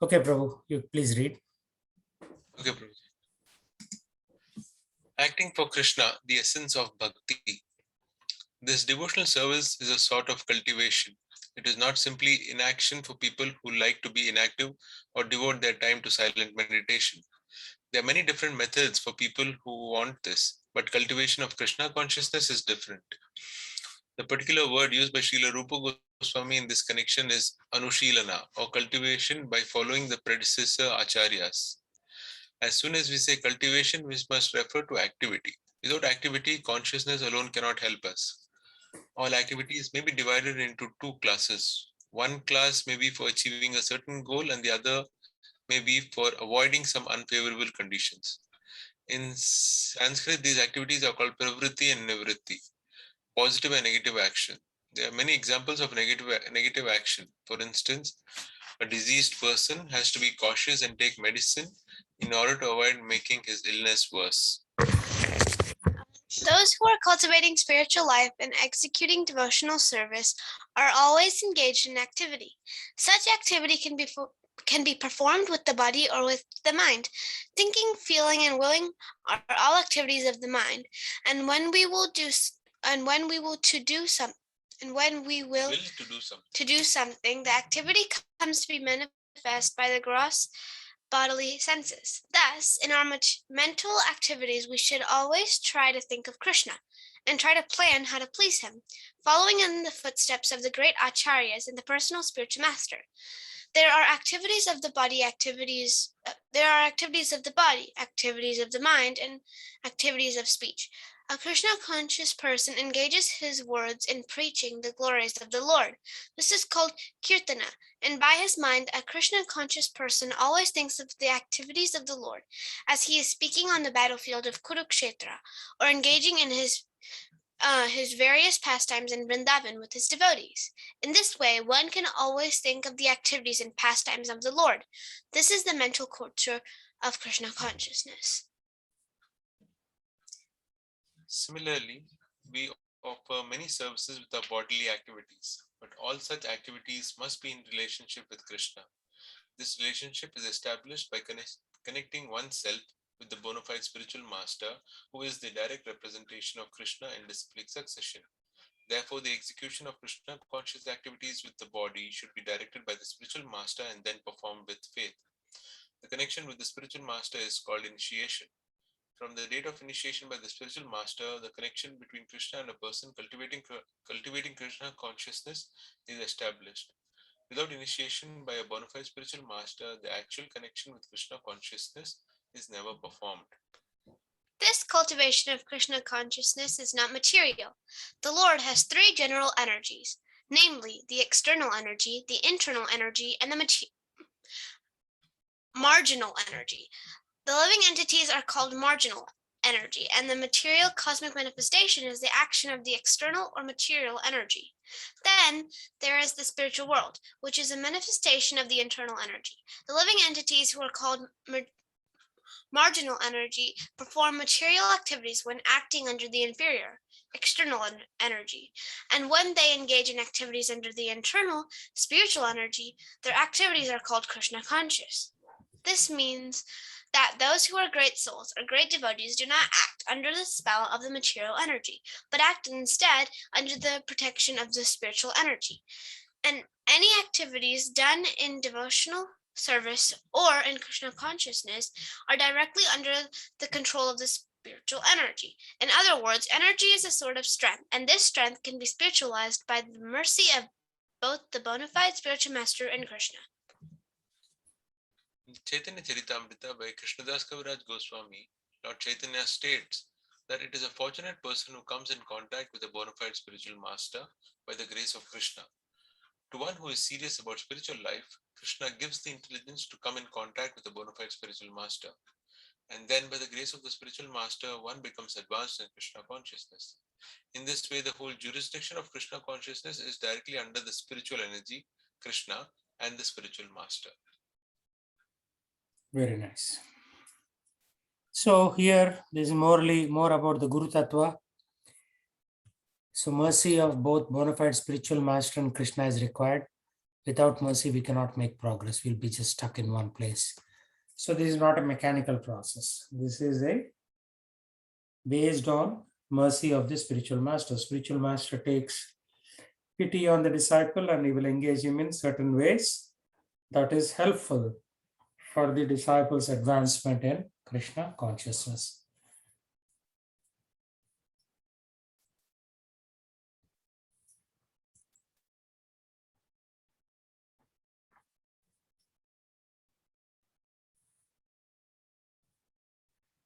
Okay, Prabhu, you please read. Okay, Prabhu. Acting for Krishna, the essence of bhakti. This devotional service is a sort of cultivation. It is not simply inaction for people who like to be inactive or devote their time to silent meditation. There are many different methods for people who want this, but cultivation of Krishna consciousness is different. The particular word used by Srila Rupa Goswami in this connection is anushilana, or cultivation by following the predecessor acharyas. As soon as we say cultivation, we must refer to activity. Without activity, consciousness alone cannot help us. All activities may be divided into two classes. One class may be for achieving a certain goal, and the other may be for avoiding some unfavorable conditions. In Sanskrit, these activities are called pravritti and nivritti, positive and negative action. There are many examples of negative action. For instance, a diseased person has to be cautious and take medicine in order to avoid making his illness worse. Those who are cultivating spiritual life and executing devotional service are always engaged in activity. Such activity can be performed with the body or with the mind. Thinking, feeling, and willing are all activities of the mind. And when we will do something, the activity comes to be manifest by the gross bodily senses. Thus, in our mental activities, we should always try to think of Krishna and try to plan how to please him, following in the footsteps of the great acharyas and the personal spiritual master. There are activities of the body, activities of the mind, and activities of speech. A Krishna conscious person engages his words in preaching the glories of the Lord. This is called kirtana, and by his mind, a Krishna conscious person always thinks of the activities of the Lord as he is speaking on the battlefield of Kurukshetra or engaging in his various pastimes in Vrindavan with his devotees. In this way, one can always think of the activities and pastimes of the Lord. This is the mental culture of Krishna consciousness. Similarly, we offer many services with our bodily activities, but all such activities must be in relationship with Krishna. This relationship is established by connecting oneself with the bona fide spiritual master, who is the direct representation of Krishna in disciplic succession. Therefore, the execution of Krishna conscious activities with the body should be directed by the spiritual master and then performed with faith. The connection with the spiritual master is called initiation. From the date of initiation by the spiritual master, the connection between Krishna and a person cultivating Krishna consciousness is established. Without initiation by a bona fide spiritual master, the actual connection with Krishna consciousness is never performed. This cultivation of Krishna consciousness is not material. The Lord has three general energies, namely the external energy, the internal energy, and the marginal energy. The living entities are called marginal energy, and the material cosmic manifestation is the action of the external or material energy. Then there is the spiritual world, which is a manifestation of the internal energy. The living entities, who are called marginal energy, perform material activities when acting under the inferior, external energy. And when they engage in activities under the internal, spiritual energy, their activities are called Krishna conscious. This means that those who are great souls or great devotees do not act under the spell of the material energy, but act instead under the protection of the spiritual energy. And any activities done in devotional service or in Krishna consciousness are directly under the control of the spiritual energy. In other words, energy is a sort of strength, and this strength can be spiritualized by the mercy of both the bona fide spiritual master and Krishna. In Chaitanya Charitamrita by Krishnadas Kaviraj Goswami, Lord Chaitanya states that it is a fortunate person who comes in contact with a bona fide spiritual master by the grace of Krishna. To one who is serious about spiritual life, Krishna gives the intelligence to come in contact with a bona fide spiritual master. And then by the grace of the spiritual master, one becomes advanced in Krishna consciousness. In this way, the whole jurisdiction of Krishna consciousness is directly under the spiritual energy, Krishna, and the spiritual master. Very nice. So here, this is more about the Guru Tattva. So mercy of both bona fide spiritual master and Krishna is required. Without mercy, we cannot make progress. We'll be just stuck in one place. So this is not a mechanical process. This is a based on mercy of the spiritual master. Spiritual master takes pity on the disciple and he will engage him in certain ways that is helpful for the disciple's advancement in Krishna consciousness.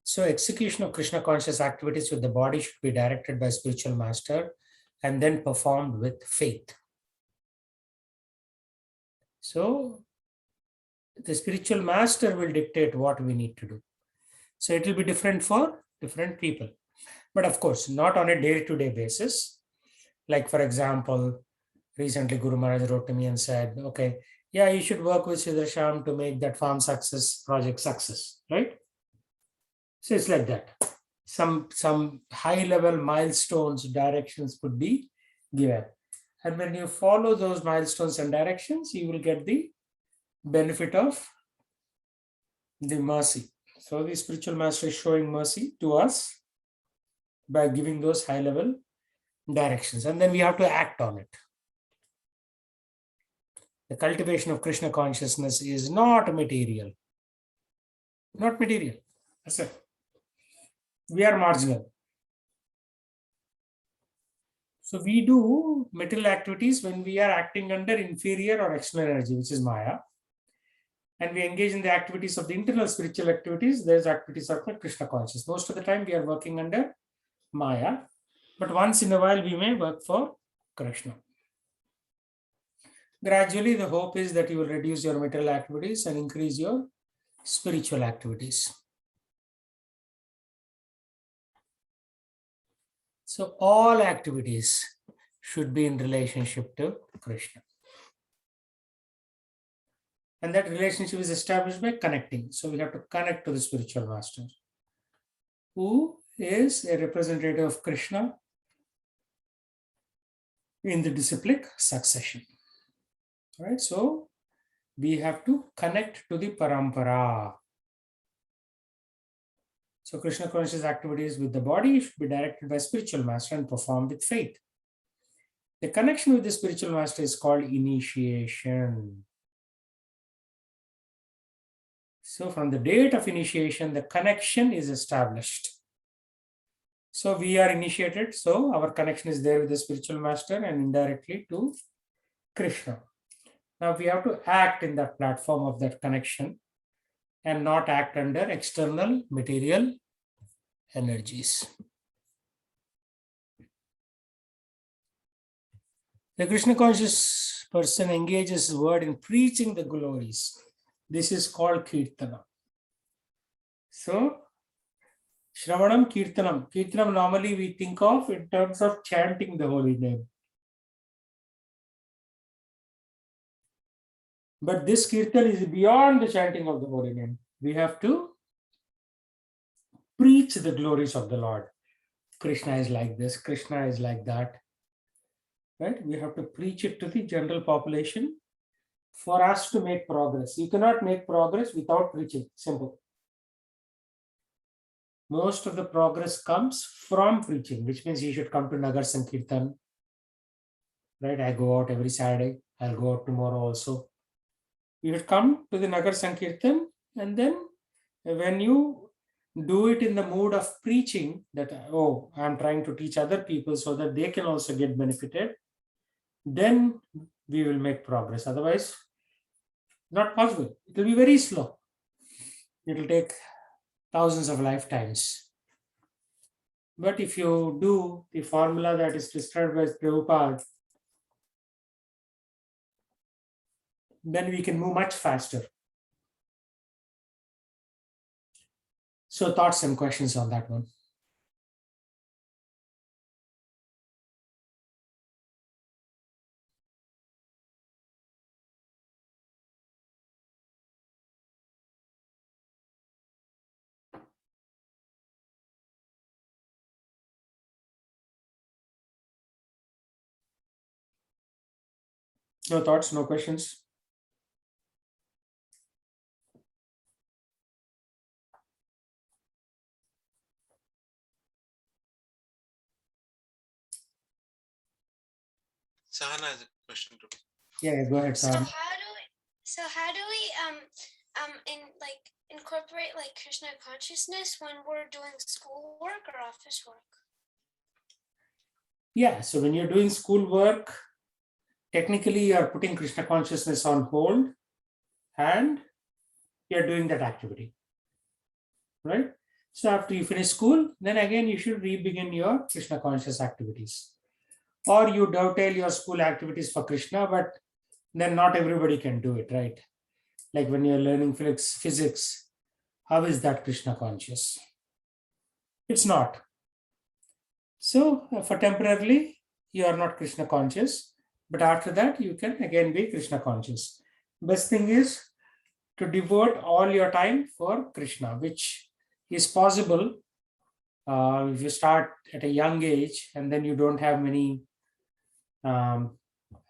So execution of Krishna conscious activities with the body should be directed by spiritual master and then performed with faith. So the spiritual master will dictate what we need to do. So it will be different for different people. But of course, not on a day-to-day basis. Like for example, recently Guru Maharaj wrote to me and said, okay, yeah, you should work with Siddharsham to make that farm success project success, right? So it's like that. Some high-level milestones, directions could be given. And when you follow those milestones and directions, you will get the benefit of the mercy. So the spiritual master is showing mercy to us by giving those high-level directions. And then we have to act on it. The cultivation of Krishna consciousness is not material. Not material. That's it. We are marginal. So we do material activities when we are acting under inferior or external energy, which is Maya. And we engage in the activities of the internal spiritual activities. There's activities of Krishna consciousness. Most of the time we are working under Maya. But once in a while we may work for Krishna. Gradually, the hope is that you will reduce your material activities and increase your spiritual activities. So all activities should be in relationship to Krishna. And that relationship is established by connecting. So we have to connect to the spiritual master, who is a representative of Krishna in the disciplic succession. Right? So we have to connect to the parampara. So Krishna conscious activities with the body should be directed by spiritual master and performed with faith. The connection with the spiritual master is called initiation. So from the date of initiation, the connection is established. So we are initiated. So our connection is there with the spiritual master and indirectly to Krishna. Now we have to act in that platform of that connection and not act under external material energies. The Krishna conscious person engages his word in preaching the glories. This is called Kirtana. So, Shravanam, Kirtanam. Kirtanam normally we think of in terms of chanting the holy name. But this Kirtan is beyond the chanting of the holy name. We have to preach the glories of the Lord. Krishna is like this, Krishna is like that. Right? We have to preach it to the general population for us to make progress. You cannot make progress without preaching. Simple. Most of the progress comes from preaching, which means you should come to Nagar Sankirtan. Right? I go out every Saturday. I'll go out tomorrow also. You should come to the Nagar Sankirtan, and then when you do it in the mood of preaching, that, oh, I'm trying to teach other people so that they can also get benefited, then we will make progress. Otherwise, not possible. It will be very slow. It will take thousands of lifetimes. But if you do the formula that is prescribed by Prabhupada, then we can move much faster. So thoughts and questions on that one. No thoughts, no questions? Sahana has a question to me. Yeah, go ahead, So Sahana. how do we incorporate like Krishna consciousness when we're doing schoolwork or office work? Yeah, so when you're doing schoolwork, technically you're putting Krishna consciousness on hold and you're doing that activity, right? So after you finish school, then again you should re-begin your Krishna conscious activities. Or you dovetail your school activities for Krishna, but then not everybody can do it, right? Like when you're learning physics, how is that Krishna conscious? It's not. So for temporarily, you are not Krishna conscious, but after that, you can again be Krishna conscious. Best thing is to devote all your time for Krishna, which is possible if you start at a young age and then you don't have many um,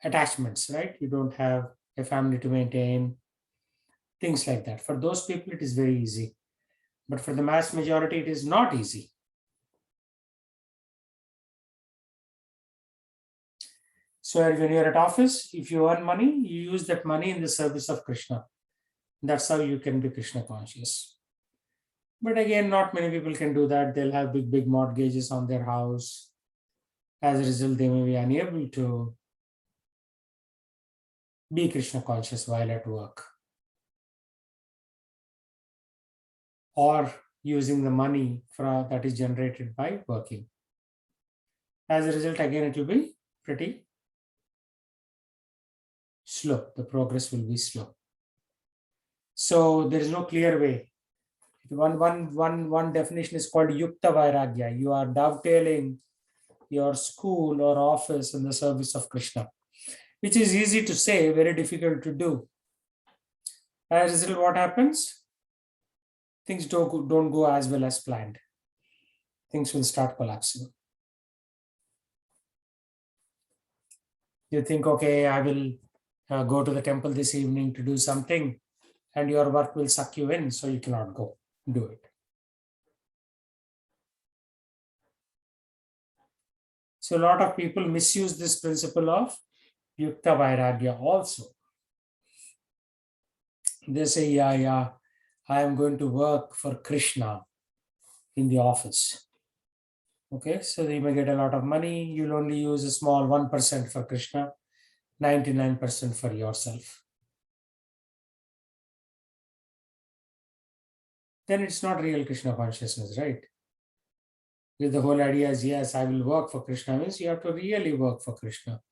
attachments, right? You don't have a family to maintain, things like that. For those people, it is very easy. But for the mass majority, it is not easy. So when you're at office, if you earn money, you use that money in the service of Krishna. That's how you can be Krishna conscious. But again, not many people can do that. They'll have big, big mortgages on their house. As a result, they may be unable to be Krishna conscious while at work. Or using the money that is generated by working. As a result, again, it will be pretty slow. The progress will be slow. So there is no clear way. One definition is called Yukta Vairagya. You are dovetailing your school or office in the service of Krishna, which is easy to say, very difficult to do. As a result, what happens? Things don't go as well as planned. Things will start collapsing. You think, okay, I will go to the temple this evening to do something, and your work will suck you in, so you cannot go do it. So a lot of people misuse this principle of Yukta Vairagya also. They say, yeah, I am going to work for Krishna in the office. Okay, so you may get a lot of money. You'll only use a small 1% for Krishna, 99% for yourself. Then it's not real Krishna consciousness, right? If the whole idea is, yes, I will work for Krishna, means you have to really work for Krishna.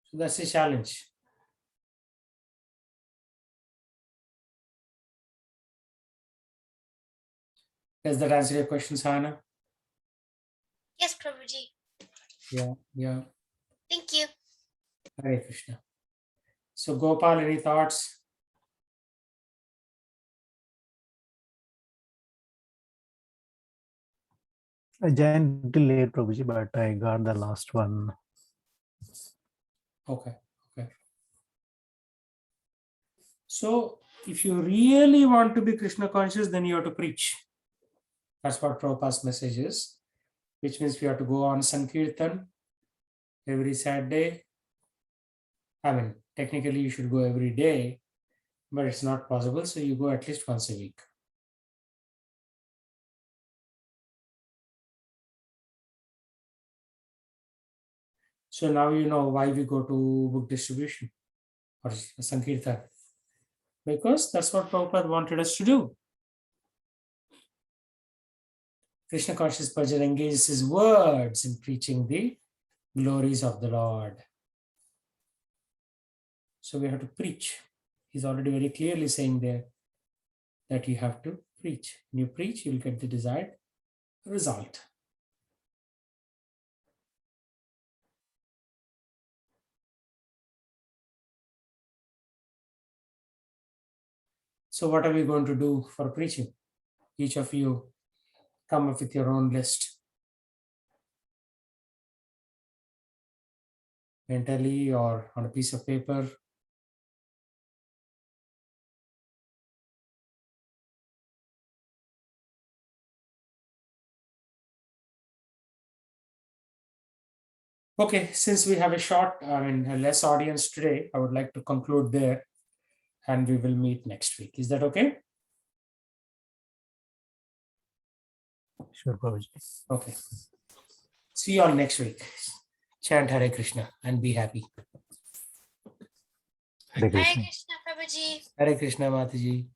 So that's a challenge. Does that answer your question, Sahana? Yes, Prabhuji. Yeah. Thank you. Hare Krishna. So Gopal, any thoughts? I joined little late, Prabhuji, but I got the last one. Okay. So if you really want to be Krishna conscious, then you have to preach. That's what Prabhupada's message is, which means we have to go on Sankirtan every Saturday. I mean, technically you should go every day, but it's not possible. So you go at least once a week. So now you know why we go to book distribution or Sankirtan. Because that's what Prabhupada wanted us to do. Krishna conscious Bhajan engages his words in preaching the glories of the Lord. So we have to preach. He's already very clearly saying there that you have to preach. When you preach, you will get the desired result. So what are we going to do for preaching? Each of you come up with your own list. mentally or on a piece of paper. Okay, since we have a less audience today, I would like to conclude there and we will meet next week. Is that okay? Sure, Prabhuji. Okay. See you all next week. Chant Hare Krishna and be happy. Hare Hare Krishna. Krishna, Prabhuji. Hare Krishna, Mataji.